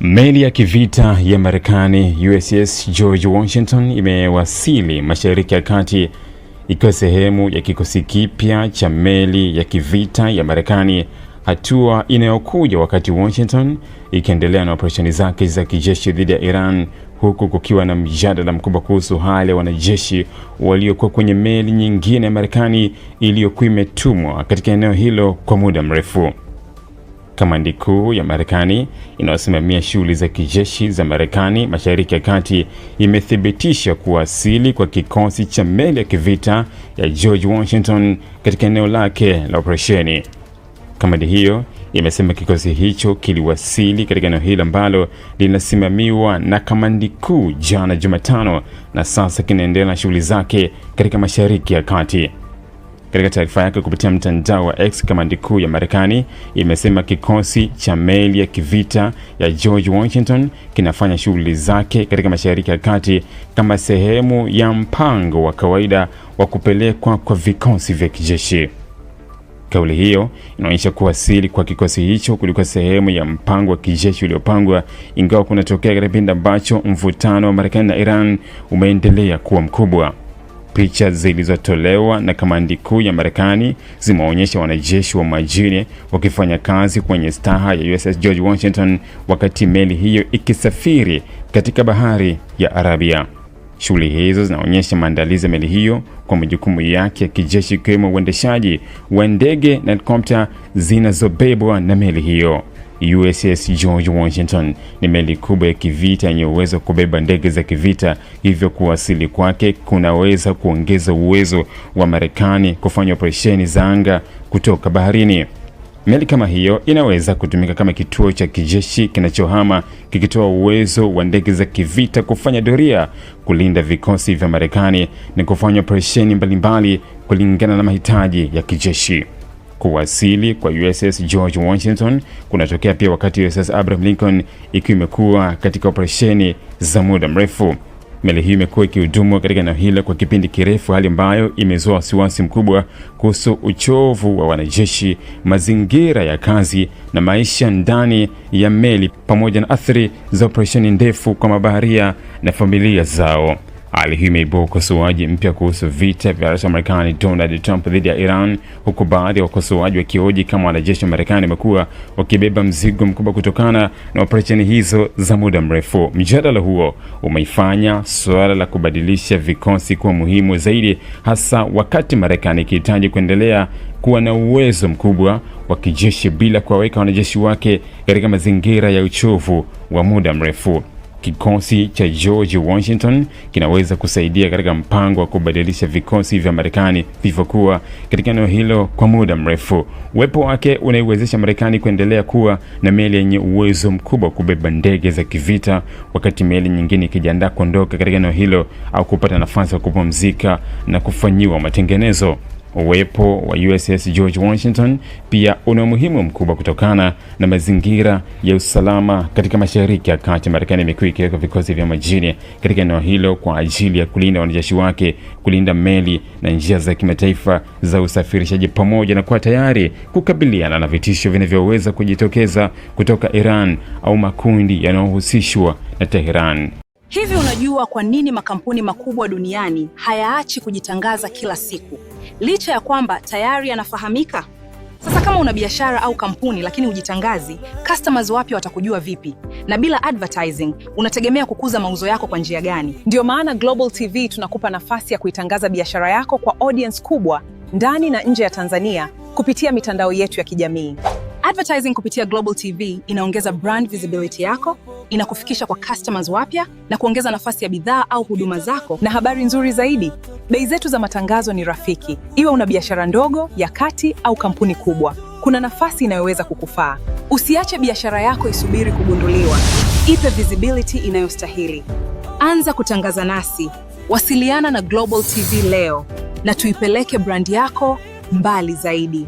Meli ya kivita ya Marekani USS George Washington imewasili Mashariki ya Kati ikiwa sehemu ya kikosi kipya cha meli ya kivita ya Marekani, hatua inayokuja wakati Washington ikiendelea na operesheni zake za kijeshi dhidi ya Iran, huku kukiwa na mjadala mkubwa kuhusu hali ya wanajeshi waliokuwa kwenye meli nyingine ya Marekani iliyokuwa imetumwa katika eneo hilo kwa muda mrefu. Kamandi kuu ya Marekani inayosimamia shughuli za kijeshi za Marekani Mashariki ya Kati imethibitisha kuwasili kwa kikosi cha meli ya kivita ya George Washington katika eneo lake la operesheni. Kamandi hiyo imesema kikosi hicho kiliwasili katika eneo hilo ambalo linasimamiwa na kamandi kuu jana Jumatano, na sasa kinaendelea na shughuli zake katika Mashariki ya Kati. Katika taarifa yake kupitia mtandao wa X, kamandi kuu ya Marekani imesema kikosi cha meli ya kivita ya George Washington kinafanya shughuli zake katika Mashariki ya Kati kama sehemu ya mpango wa kawaida wa kupelekwa kwa vikosi vya kijeshi. Kauli hiyo inaonyesha kuwasili kwa kikosi hicho kulikuwa sehemu ya mpango wa kijeshi uliopangwa, ingawa kunatokea katika kipindi ambacho mvutano wa Marekani na Iran umeendelea kuwa mkubwa. Picha zilizotolewa na kamandi kuu ya Marekani zimeonyesha wanajeshi wa majini wakifanya kazi kwenye staha ya USS George Washington wakati meli hiyo ikisafiri katika bahari ya Arabia. Shughuli hizo zinaonyesha maandalizi ya meli hiyo kwa majukumu yake ya kijeshi, ikiwemo uendeshaji wa ndege na helikopta zinazobebwa na meli hiyo. USS George Washington ni meli kubwa ya kivita yenye uwezo wa kubeba ndege za kivita, hivyo kuwasili kwake kunaweza kuongeza uwezo wa Marekani kufanya operesheni za anga kutoka baharini. Meli kama hiyo inaweza kutumika kama kituo cha kijeshi kinachohama, kikitoa uwezo wa ndege za kivita kufanya doria, kulinda vikosi vya Marekani na kufanya operesheni mbalimbali kulingana na mahitaji ya kijeshi. Kuwasili kwa USS George Washington kunatokea pia wakati USS Abraham Lincoln ikiwa imekuwa katika operesheni za muda mrefu. Meli hii imekuwa ikihudumu katika eneo hilo kwa kipindi kirefu, hali ambayo imezua wasiwasi mkubwa kuhusu uchovu wa wanajeshi, mazingira ya kazi na maisha ndani ya meli, pamoja na athari za operesheni ndefu kwa mabaharia na familia zao. Hali hii imeibua ukosoaji mpya kuhusu vita vya rais wa Marekani Donald Trump dhidi ya Iran, huku baadhi ya wakosoaji wakioji kama wanajeshi wa Marekani wamekuwa wakibeba mzigo mkubwa kutokana na operesheni hizo za muda mrefu. Mjadala huo umeifanya suala la kubadilisha vikosi kuwa muhimu zaidi, hasa wakati Marekani ikihitaji kuendelea kuwa na uwezo mkubwa wa kijeshi bila kuwaweka wanajeshi wake katika mazingira ya uchovu wa muda mrefu. Kikosi cha George Washington kinaweza kusaidia katika mpango wa kubadilisha vikosi vya Marekani vilivyokuwa katika eneo hilo kwa muda mrefu. Uwepo wake unaiwezesha Marekani kuendelea kuwa na meli yenye uwezo mkubwa wa kubeba ndege za kivita, wakati meli nyingine ikijiandaa kuondoka katika eneo hilo au kupata nafasi ya kupumzika na kufanyiwa matengenezo. Uwepo wa USS George Washington pia una umuhimu mkubwa kutokana na mazingira ya usalama katika Mashariki ya Kati. Marekani imekuwa ikiweka vikosi vya majini katika eneo hilo kwa ajili ya kulinda wanajeshi wake, kulinda meli na njia za kimataifa za usafirishaji, pamoja na kuwa tayari kukabiliana na vitisho vinavyoweza kujitokeza kutoka Iran au makundi yanayohusishwa na Tehran. Hivi unajua kwa nini makampuni makubwa duniani hayaachi kujitangaza kila siku, licha ya kwamba tayari yanafahamika? Sasa kama una biashara au kampuni lakini hujitangazi, customers wapya watakujua vipi? Na bila advertising, unategemea kukuza mauzo yako kwa njia gani? Ndio maana Global TV tunakupa nafasi ya kuitangaza biashara yako kwa audience kubwa ndani na nje ya Tanzania kupitia mitandao yetu ya kijamii. Advertising kupitia Global TV inaongeza brand visibility yako, inakufikisha kwa customers wapya na kuongeza nafasi ya bidhaa au huduma zako. Na habari nzuri zaidi, bei zetu za matangazo ni rafiki. Iwe una biashara ndogo, ya kati au kampuni kubwa, kuna nafasi inayoweza kukufaa. Usiache biashara yako isubiri kugunduliwa. Ipe visibility inayostahili. Anza kutangaza nasi. Wasiliana na Global TV leo na tuipeleke brand yako mbali zaidi.